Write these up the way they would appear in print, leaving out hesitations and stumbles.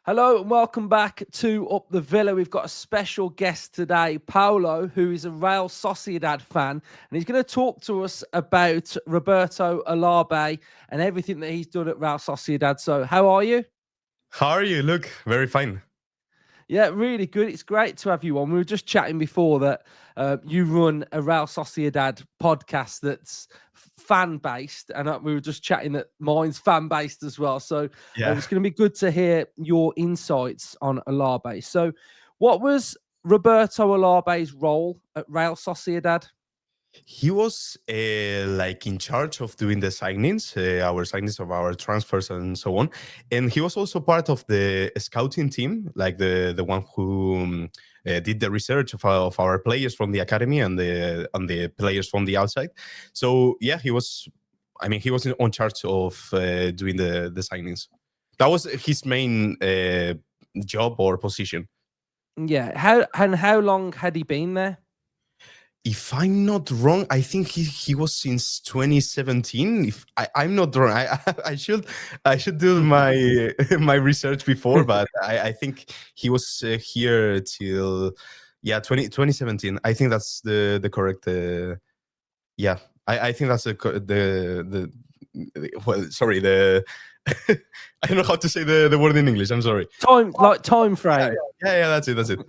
Hello and welcome back to Up the Villa. We've got a special guest today, Paulo, who is a Real Sociedad fan, and he's going to talk to us about Roberto Olabe and everything that he's done at Real Sociedad. So, how are you? How are you? Look, very fine. Yeah, really good. It's great to have you on. We were just chatting before that you run a Real Sociedad podcast that's fan based, and we were just chatting that mine's fan based as well. So Yeah. it's going to be good to hear your insights on Olabe. So, what was Roberto Olabe's role at Real Sociedad? He was like in charge of doing the signings, our signings of our transfers and so on. And he was also part of the scouting team, like the one who did the research of our players from the academy and the players from the outside. So yeah, he was. I mean, he was on charge of doing the signings. That was his main job or position. Yeah. How long had he been there? If I'm not wrong, I think he was since 2017. If I'm not wrong, I should do my my research before, but I think he was here till 2017. I think that's the correct. Yeah, I think that's well, sorry, the I don't know how to say the word in English. I'm sorry. Time Yeah, frame. yeah, that's it. That's it.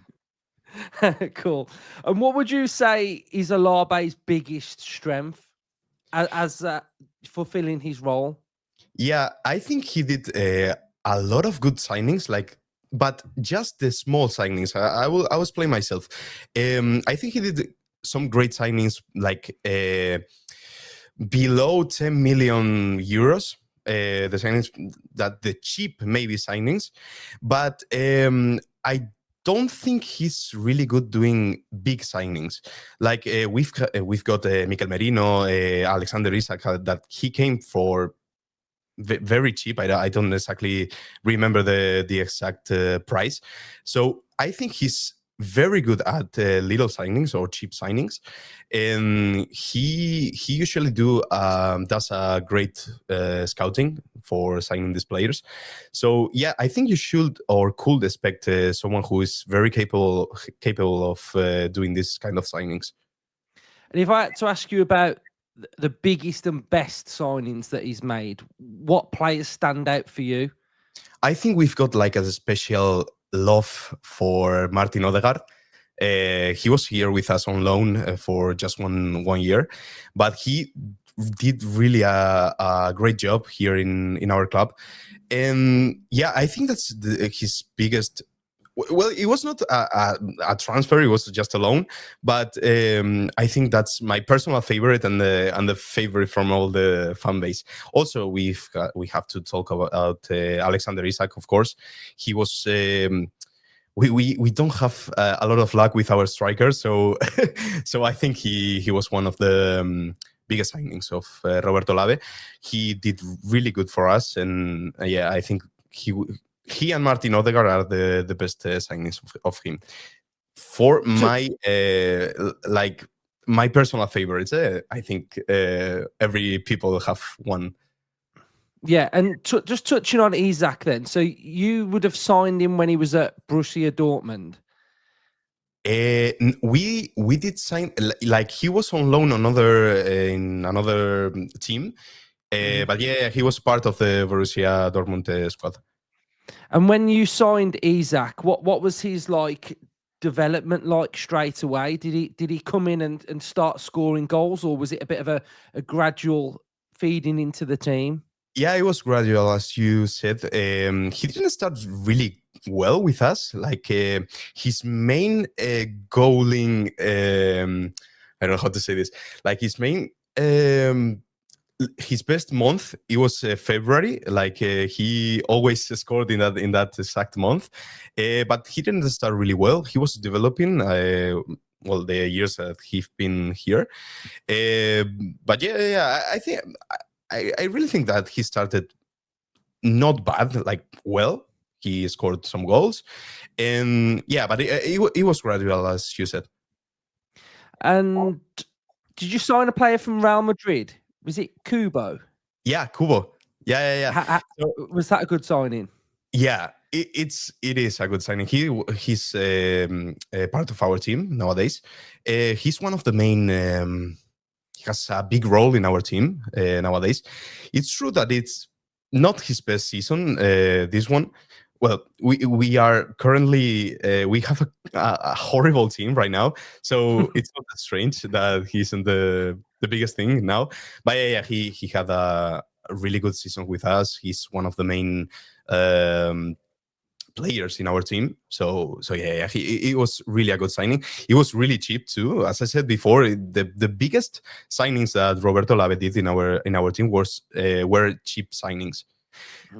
Cool. And what would you say is Alabe's biggest strength as fulfilling his role? Yeah, I think he did a lot of good signings, but just the small signings. I will explain myself. I think he did some great signings, like below 10 million euros. The signings that the cheap maybe signings, but I don't think he's really good doing big signings. Like we've got Mikel Merino, Alexander Isak, that he came for very cheap. I don't exactly remember the exact price. So I think he's very good at little signings or cheap signings, and he usually does a great scouting for signing these players. So yeah, I think you should or could expect someone who is very capable of doing this kind of signings. And if I had to ask you about the biggest and best signings that he's made, what players stand out for you? I think we've got like a special love for Martin Odegaard. He was here with us on loan for just one year, but he did really a great job here in our club. And yeah, I think that's his biggest. Well, it was not a transfer; it was just a loan. But I think that's my personal favorite and the favorite from all the fan base. Also, we have to talk about Alexander Isak, of course. He was. We don't have a lot of luck with our strikers, so so I think he was one of the biggest signings of Roberto Olabe. He did really good for us, and yeah, I think he and Martin Odegaard are the best signings of him. For To, my like my personal favorites, I think every people have one. yeah, and just touching on Isaac then. So you would have signed him when he was at Borussia Dortmund. We did sign like he was on loan another in another team, Mhm. but yeah, he was part of the Borussia Dortmund squad. And when you signed Isaac, what was his like development like straight away? Did he come in and start scoring goals, or was it a bit of a gradual feeding into the team? Yeah, it was gradual, as you said. He didn't start really well with us. Like his main goaling, I don't know how to say this. Like um, his best month, it was February. Like he always scored in that exact month, but he didn't start really well. He was developing. Well, the years that he's been here, uh, but yeah, I think I really think that he started not bad, like well. He scored some goals, and yeah, but it was gradual, as you said. And did you sign a player from Real Madrid? Was it Kubo? Yeah, Kubo. Yeah. Ha- ha- So was that a good signing? yeah, it is a good signing. He's part of our team nowadays. He's one of the main. He has a big role in our team nowadays. It's true that it's not his best season. This one. Well, we are currently we have a horrible team right now, so it's not that strange that he's in the biggest thing now. But yeah, he had a really good season with us. He's one of the main players in our team. So yeah, it was really a good signing. It was really cheap too. As I said before, the biggest signings that Roberto Olabe did in our team was were cheap signings.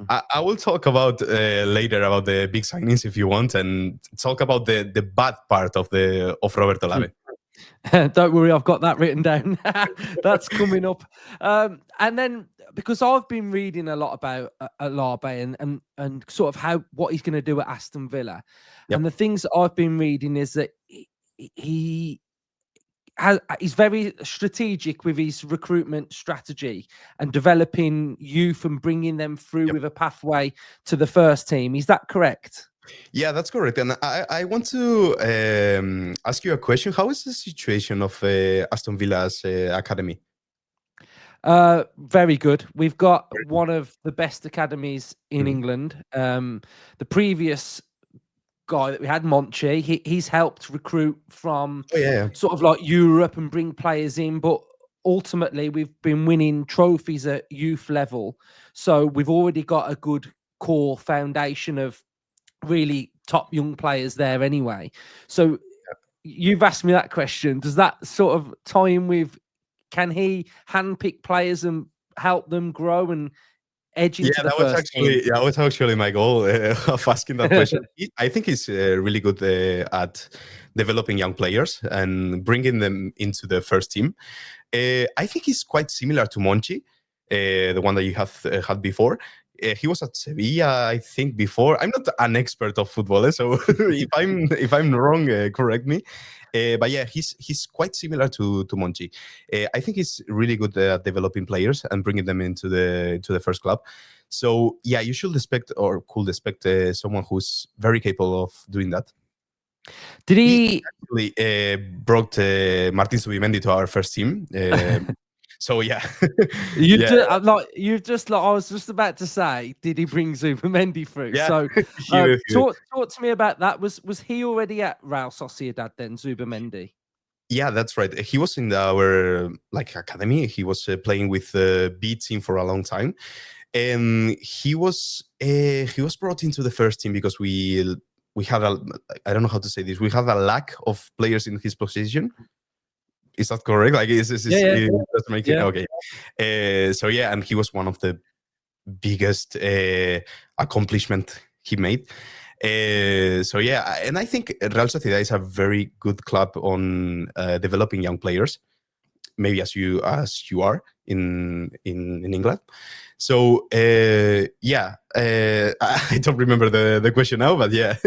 I will talk about later about the big signings if you want, and talk about the bad part of Roberto Olabe. Don't worry, I've got that written down. That's coming up. And then because I've been reading a lot about Olabe and sort of what he's going to do at Aston Villa, Yep. and the things that I've been reading is that he's very strategic with his recruitment strategy and developing youth and bringing them through with a pathway to the first team. Is that correct? Yeah, that's correct. And I want to ask you a question. How is the situation of Aston Villa's academy? Very good. We've got one of the best academies in England. The previous guy that we had, Monchi, he's helped recruit from sort of like Europe and bring players in, but ultimately we've been winning trophies at youth level. So we've already got a good core foundation of really top young players there anyway. So you've asked me that question. Does that sort of tie in with, can he handpick players and help them grow and edge into the first team? That was actually my goal of asking that question. I think he's really good at developing young players and bringing them into the first team. I think he's quite similar to Monchi, the one that you have had before. He was at Sevilla, I think, before. I'm not an expert of football, so if I'm wrong, correct me. But yeah, he's quite similar to Monchi. I think he's really good at developing players and bringing them into the first club. So yeah, you should expect or could expect someone who's very capable of doing that. Did he actually brought Martin Zubimendi to our first team? So yeah, I was just about to say, did he bring Zubimendi through? Yeah, So talk to me about that. Was he already at Real Sociedad then, Zubimendi? Yeah, that's right. He was in our academy. He was playing with the B team for a long time, and he was brought into the first team because we had I don't know how to say this. We had a lack of players in his position. Is that correct? Like, does make it okay? So yeah, and he was one of the biggest accomplishment he made. So yeah, and I think Real Sociedad is a very good club on developing young players, maybe as you are in England. So yeah, I don't remember the question now, but yeah.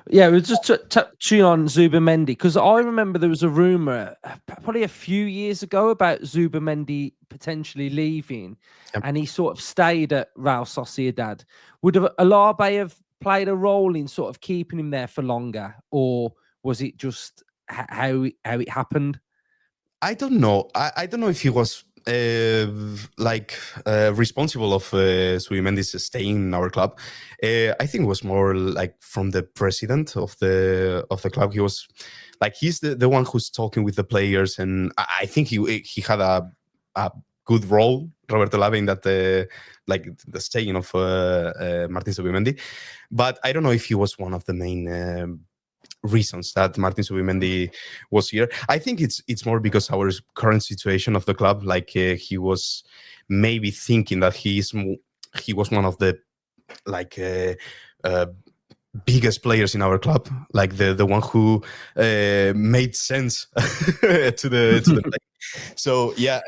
Yeah, we just touching on Zubimendi because I remember there was a rumor probably a few years ago about Zubimendi potentially leaving, and he sort of stayed at Real Sociedad. Would Olabe have played a role in sort of keeping him there for longer, or was it just how it happened? I don't know. I don't know if he was responsible of Subimendi's staying in our club. I think it was more like from the president of the club. He was like, he's the one who's talking with the players, and I think he had a good role, Roberto Olabe, in that the staying of Martin Subimendi. But I don't know if he was one of the main reasons that Martin Zubimendi was here. I think it's more because our current situation of the club, he was maybe thinking that he was one of the biggest players in our club, like the one who made sense to the play. So yeah.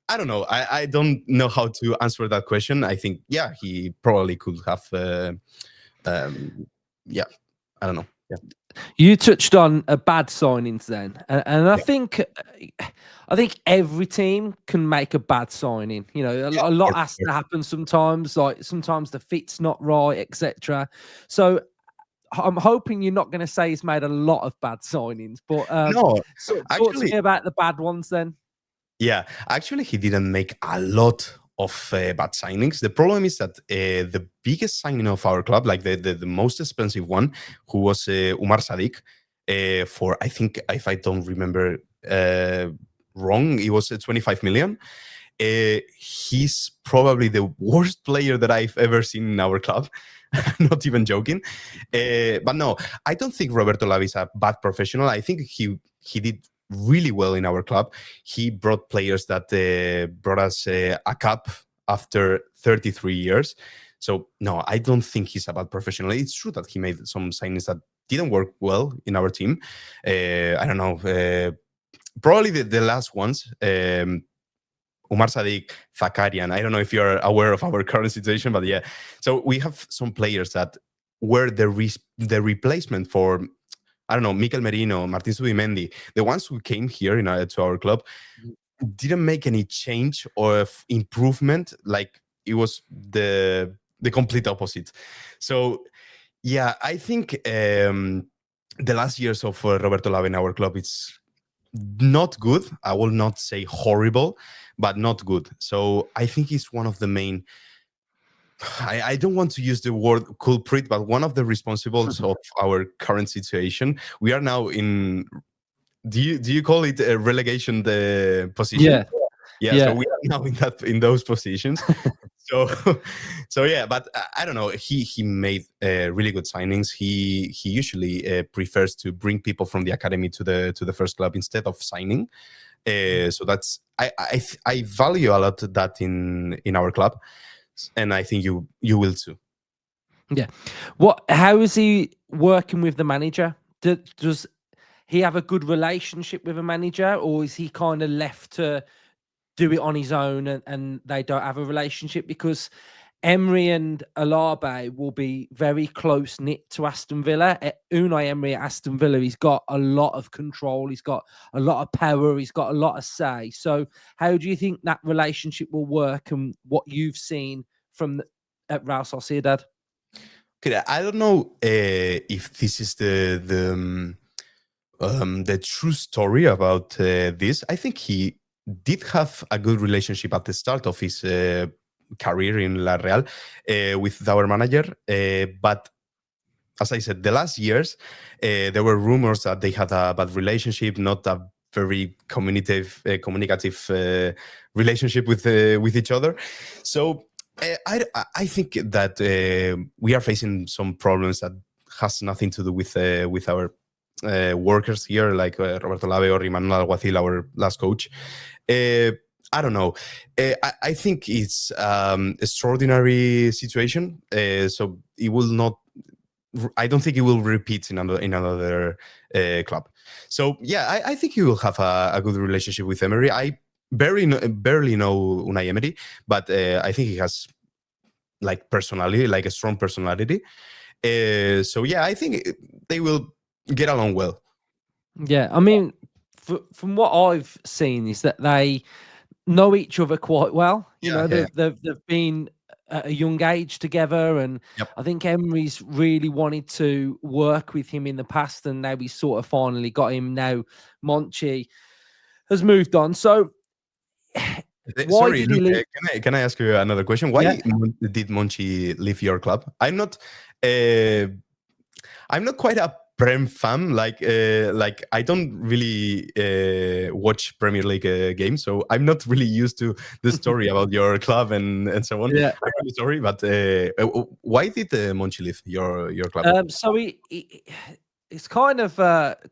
I don't know. I don't know how to answer that question. I think, yeah, he probably could have. Yeah, I don't know. Yeah. You touched on a bad signings then, and Yeah. I think every team can make a bad signing. You know, Yeah, a of lot course, of has to course. happen sometimes. Like sometimes the fit's not right, etc. So I'm hoping you're not going to say he's made a lot of bad signings, but No, so talk to actually, me about the bad ones then. yeah, actually, he didn't make a lot of bad signings. The problem is that the biggest signing of our club, like the most expensive one, who was Umar Sadiq, for I think, if I don't remember wrong, it was 25 million. He's probably the worst player that I've ever seen in our club. I'm not even joking. But no, I don't think Roberto Olabe is a bad professional. I think he did really well in our club. He brought players that brought us a cup after 33 years. So no, I don't think he's a bad professional. It's true that he made some signings that didn't work well in our team. I don't know. Probably the last ones. Umar Sadiq, Fakarian. I don't know if you're aware of our current situation, but yeah. So we have some players that were the replacement for, I don't know, Mikel Merino, Martin Subimendi, the ones who came here to our club, didn't make any change or improvement. Like it was the complete opposite. So yeah, I think the last years of Roberto Lave in our club, it's not good. I will not say horrible, but not good. So I think it's one of the main. I don't want to use the word culprit, but one of the responsibles of our current situation. We are now in. Do you call it a relegation the position? Yeah, Yeah. So yeah, we are now in those positions. So so yeah, but I don't know. He made really good signings. He usually prefers to bring people from the academy to the first club instead of signing. So that's I value a lot that in our club, and I think you will too. yeah. What? How is he working with the manager? Does he have a good relationship with a manager, or is he kind of left to do it on his own and they don't have a relationship? Because Emery and Olabe will be very close knit to Aston Villa. Unai Emery at Aston Villa, he's got a lot of control, he's got a lot of power, he's got a lot of say. So, how do you think that relationship will work, and what you've seen from at Real Sociedad? Okay, I don't know if this is the true story about this. I think he did have a good relationship at the start of his career in La Real with our manager, but as I said, the last years there were rumors that they had a bad relationship, not a very communicative relationship with each other. So I think that we are facing some problems that has nothing to do with our workers here, like Roberto Lave or Imanol Alguacil, our last coach. I don't know. I think it's extraordinary situation. So it will not. I don't think it will repeat in another club. So yeah, I think he will have a good relationship with Emery. I barely know Unai Emery, but I think he has like personality, like a strong personality. So yeah, I think they will get along well. Yeah, I mean, from what I've seen is that they know each other quite well. You Yeah, know, yeah, they've been at a young age together, and yep. I think Emery's really wanted to work with him in the past, and now we sort of finally got him. Now Monchi has moved on. So why Sorry, did he Luke. leave? Can I ask you another question? Yeah. Why did Monchi leave your club? Uh, I'm not quite a Prem fan. Like I don't really watch Premier League games, so I'm not really used to the story about your club and so on. Yeah. I'm really sorry, but why did Monchi leave your club? So it's kind of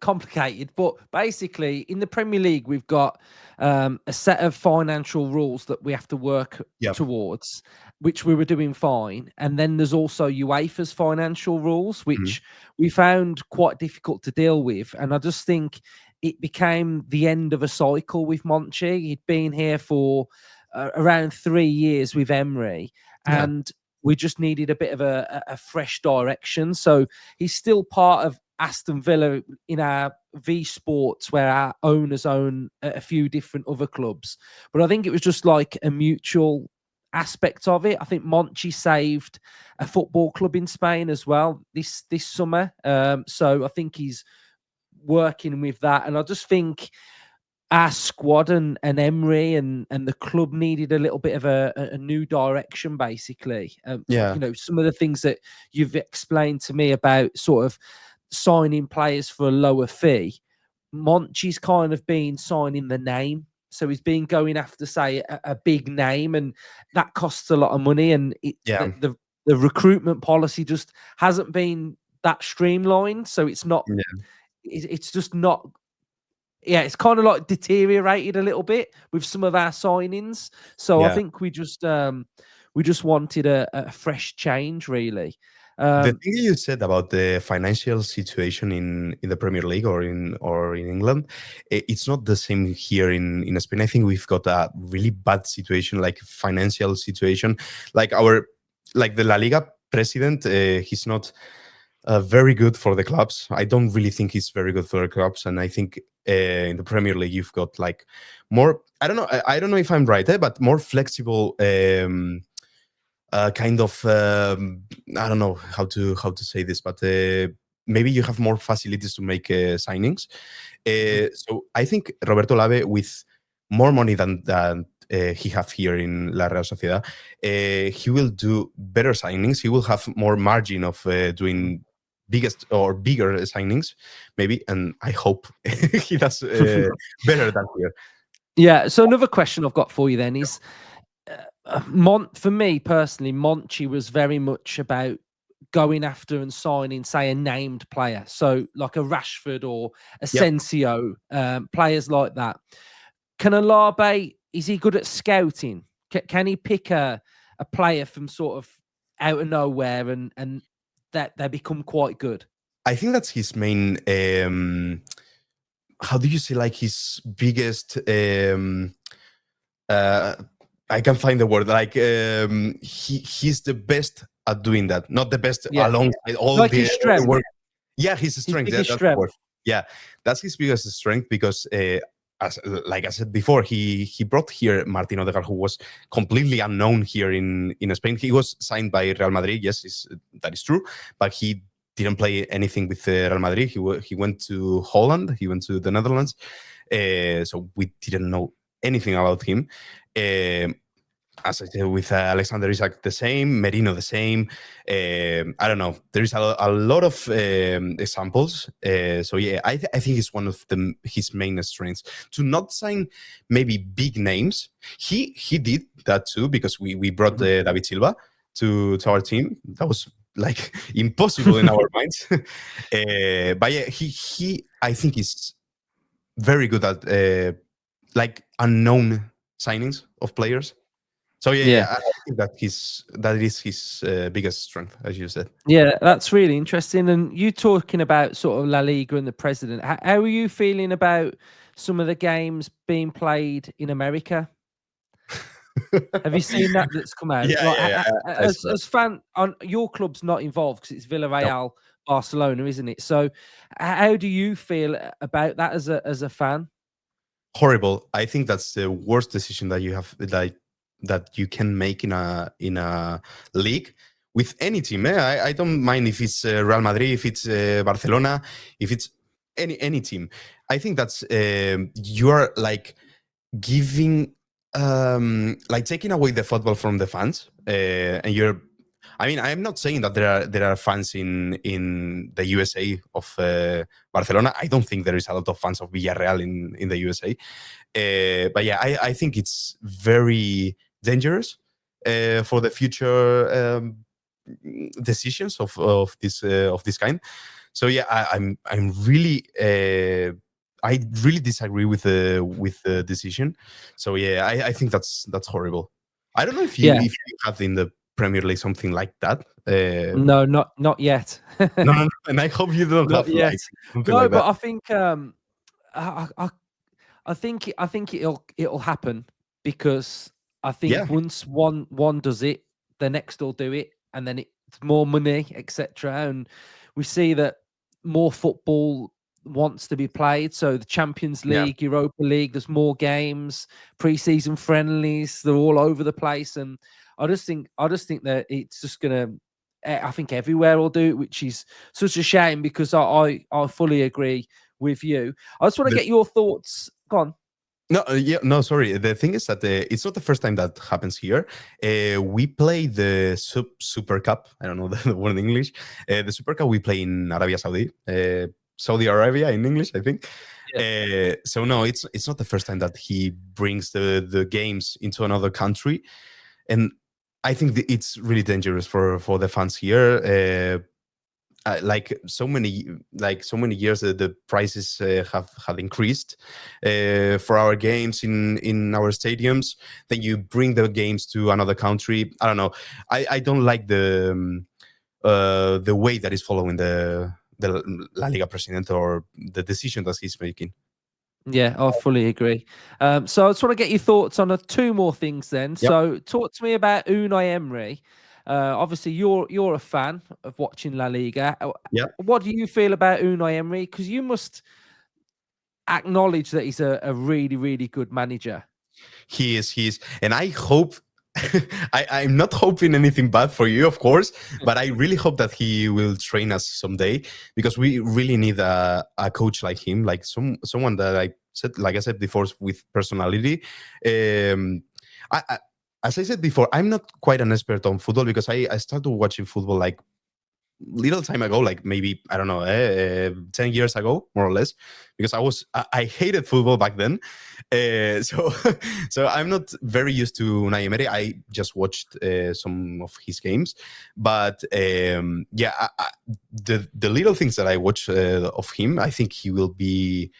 complicated, but basically in the Premier League we've got a set of financial rules that we have to work Yeah. towards, which we were doing fine, and then there's also UEFA's financial rules, Mhm. which we found quite difficult to deal with, and I just think it became the end of a cycle with Monchi. He'd been here for around 3 years with Emery, Yeah. and we just needed a bit of a fresh direction. So he's still part of Aston Villa in our V Sports, where our owners own a few different other clubs. But I think it was just like a mutual aspect of it. I think Monchi saved a football club in Spain as well this summer. So I think he's working with that, and I just think our squad and Emery and the club needed a little bit of a new direction, basically. Yeah, You know, some of the things that you've explained to me about sort of signing players for a lower fee. Monchi's kind of been signing the name. So he's been going after, say, a big name, and that costs a lot of money. And yeah, the recruitment policy just hasn't been that streamlined. So it's not, yeah, it's just not, yeah, it's kind of like deteriorated a little bit with some of our signings. So I yeah. think we just wanted a fresh change, really. The Um, thing you said about the financial situation in the Premier League or in England, it's not the same here in Spain. I think we've got a really bad situation, like financial situation, like the La Liga president. He's not very good for the clubs. I don't really think he's very good for the clubs, and I think in the Premier League you've got like more. I don't know. I don't know if I'm right, but more flexible. Kind of I don't know how to say this, but maybe you have more facilities to make signings. mhm, So I think Roberto Olabe, with more money than he have here in La Real Sociedad, he will do better signings. He will have more margin of mhm. doing biggest or bigger signings, maybe, and I hope he does better than here. Yeah. So another question I've got for you then is, for me personally, Monchi was very much about going after and signing, say, a named player. So like a Rashford or Yep. Asensio, players like that. Can Olabe, is he good at scouting? Can he pick a player from sort of out of nowhere and that they become quite good? I think that's his main. How do you say, like, his biggest uh I can find the word, like, he's the best at doing that, not the best Yeah. alongside all Like the his other strength, work. Yeah, his his strength. biggest That's the word. strength. Yeah, that's his biggest strength because as like I said before, he brought here Martin Odegaard, who was completely unknown here in Spain. He was signed by Real Madrid, yes, that is true, but he didn't play anything with Real Madrid. He went to Holland, he went to the Netherlands, so we didn't know anything about him. Um, as I said, with Alexander Isak the same, Merino the same. I don't know. There is a lot of examples. So yeah, I think it's one of his main strengths to not sign maybe big names. He did that too because we brought Mhm. David Silva to our team. That was like impossible in our minds. But yeah, he I think is very good at like unknown signings of players. So yeah, Yeah. I think that is his biggest strength, as you said. Yeah, that's really interesting. And you talking about sort of La Liga and the president. How are you feeling about some of the games being played in America? Have you seen that that's come out? Yeah, Like, yeah, yeah. I saw that. as fan, on your club's not involved because it's No, Villarreal, Barcelona, isn't it? So, how do you feel about that as a fan? horrible. I think that's the worst decision that you have, like, that you can make in a league with any team. I don't mind if it's Real Madrid, if it's Barcelona, if it's any team. I think that's you are like giving like taking away the football from the fans, and you're, I mean, I'm not saying that there are fans in the USA of Barcelona. I don't think there is a lot of fans of Villarreal in the USA. But yeah, I think it's very dangerous for the future decisions of this kind. So yeah, I'm really I really disagree with the decision. So yeah, I think that's horrible. I don't know if you Yeah, if you have in the Premier League something like that. no, not yet. No, no, no, and I hope you don't Not have yet. like something No, like that. but I think I, I I think it'll happen because I Yeah, think once one does it, the next will do it, and then it's more money, etc. And we see that more football wants to be played. So the Champions Yeah. League, Europa League, there's more games, pre-season friendlies, they're all over the place. And I just think that it's just gonna I think everywhere will do it, which is such a shame because I fully agree with you. I just want to The get your thoughts. Go on. No, yeah, no, sorry. The thing is that it's not the first time that happens here. We play the Super Cup. I don't know the word in English. The Super Cup we play in Arabia Saudi, Saudi Arabia in English, I think. Yeah. So no, it's not the first time that he brings the games into another country, and I think it's really dangerous for the fans here. Like so many years the prices have increased for our games in our stadiums. Then you bring the games to another country. I don't know. I don't like the way that is following the La Liga president or the decision that he's making. Yeah, I fully agree. So I just want to get your thoughts on two more things then. Yep. So talk to me about Unai Emery. Obviously, you're a fan of watching La Liga. Yeah. What do you feel about Unai Emery? Because you must acknowledge that he's a really, really good manager. He is, and I hope. I'm not hoping anything bad for you, of course, but I really hope that he will train us someday because we really need a coach like him, like someone that like I said before, with personality. I as I said before, I'm not quite an expert on football because I started watching football like little time ago, like maybe I don't know, 10 years ago, more or less, because I hated football back then. So so I'm not very used to Unai Emery. I just watched some of his games, but yeah, the little things that I watch of him, I think he will be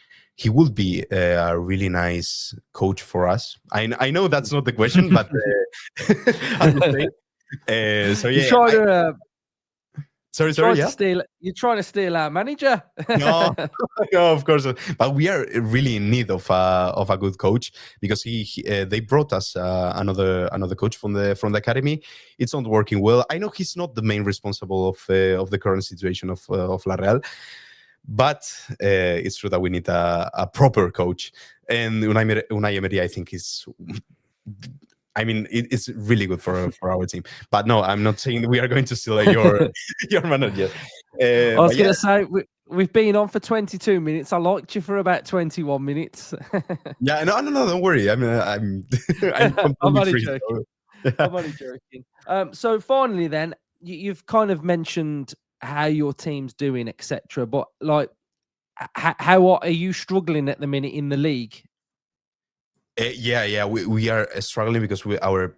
a really nice coach for us. I know that's not the question, but I'm just saying. So You're yeah, trying to sorry, yeah. you're trying to steal our manager. No, no, of course. But we are really in need of a good coach because they brought us another coach from the academy. It's not working well. I know he's not the main responsible of the current situation of La Real, but it's true that we need a proper coach. And Unai Emery, I think, is. I mean, it's really good for our team. But no, I'm not saying we are going to steal your your manager. I was But yeah, going to say we've been on for 22 minutes. I liked you for about 21 minutes. yeah, no, don't worry. I mean, I'm I'm completely only free. joking. So, yeah. I'm only joking. So finally, then you've kind of mentioned how your team's doing, etc. But like, how are you struggling at the minute in the league? Yeah. We are struggling because our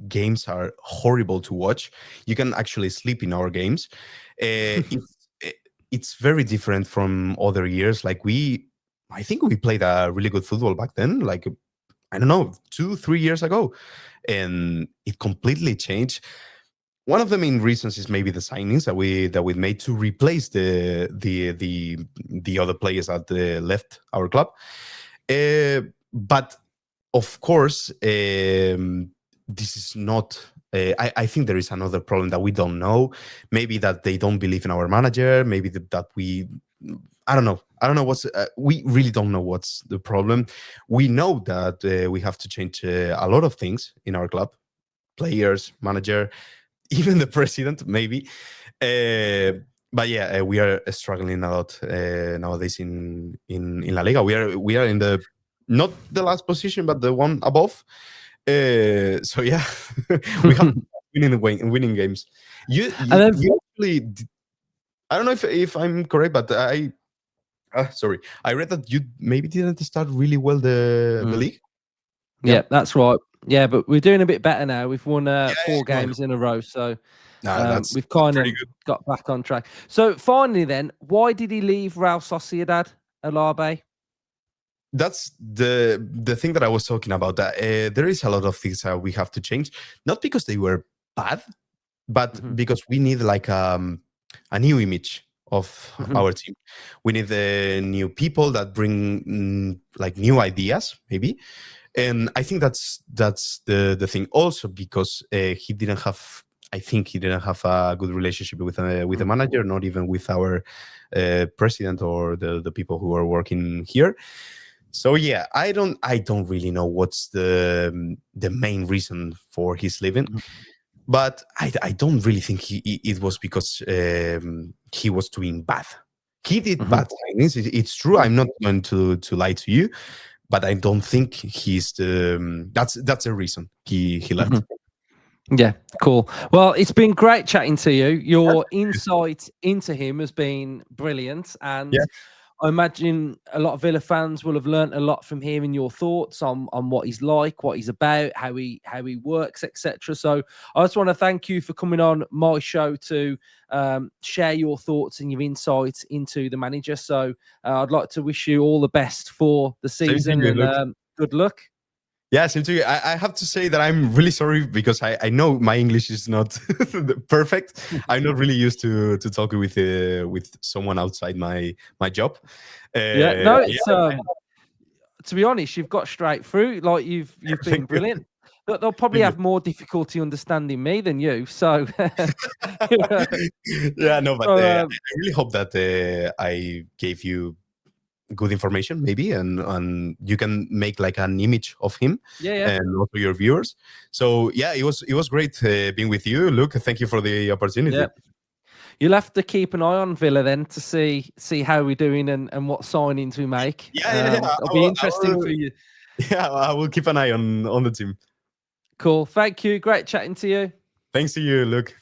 games are horrible to watch. You can actually sleep in our games. It's very different from other years. Like I think we played a really good football back then. Like I don't know, 2-3 years ago, and it completely changed. One of the main reasons is maybe the signings that we made to replace the other players that left our club. But of course, this is not. I think there is another problem that we don't know. Maybe that they don't believe in our manager. Maybe that we. I don't know. I don't know what's. We really don't know what's the problem. We know that we have to change a lot of things in our club, players, manager, even the president, maybe. But yeah, we are struggling a lot nowadays in La Liga. We are in the not the last position, but the one above. So yeah, we have winning games. You And you, then you actually, I don't know if I'm correct, but sorry, I read that you maybe didn't start really well the Mm, league. Yeah, yeah, that's right. Yeah, but we're doing a bit better now. We've won yeah, 4 no, games in a row, so that's we've kind pretty of good. got back on track. So finally, then, why did he leave Real Sociedad, Olabe? That's the thing that I was talking about. That there is a lot of things that we have to change, not because they were bad, but Mhm, because we need like a new image of mhm. our team. We need new people that bring like new ideas, maybe. And I think that's the thing. Also because he didn't have I think he didn't have a good relationship with the manager, not even with our president or the people who are working here. So yeah, I don't really know what's the main reason for his leaving, Mhm. but I don't really think it was because he was doing bad. He did Mhm. bad things. It's true. Mhm. I'm not going to lie to you, but I don't think he's that's a reason he left. Mhm. Yeah, cool. Well, it's been great chatting to you. Your Yeah, insight into him has been brilliant, yeah, and I imagine a lot of Villa fans will have learnt a lot from hearing your thoughts on what he's like, what he's about, how he works, etc. So I just want to thank you for coming on my show to share your thoughts and your insights into the manager. So I'd like to wish you all the best for the same to season you. and Look, good luck. yeah, same to you. I have to say that I'm really sorry because I know my English is not perfect. I'm not really used to talking with someone outside my job. Yeah, no, Yeah, it's to be honest, you've got straight through. Like you've been thank you, brilliant. They'll probably thank you. have more difficulty understanding me than you. So, yeah. Yeah, no, but So, I really hope that I gave you good information, maybe, and you can make like an image of him yeah, yeah, and also your viewers. So yeah, it was great being with you. Look, thank you for the opportunity. yeah. You'll have to keep an eye on Villa then to see how we're doing and what signings we make. Yeah, yeah, yeah. It'll be interesting for you. Yeah, I will keep an eye on the team. Cool. Thank you. Great chatting to you. Thanks to you, Luke.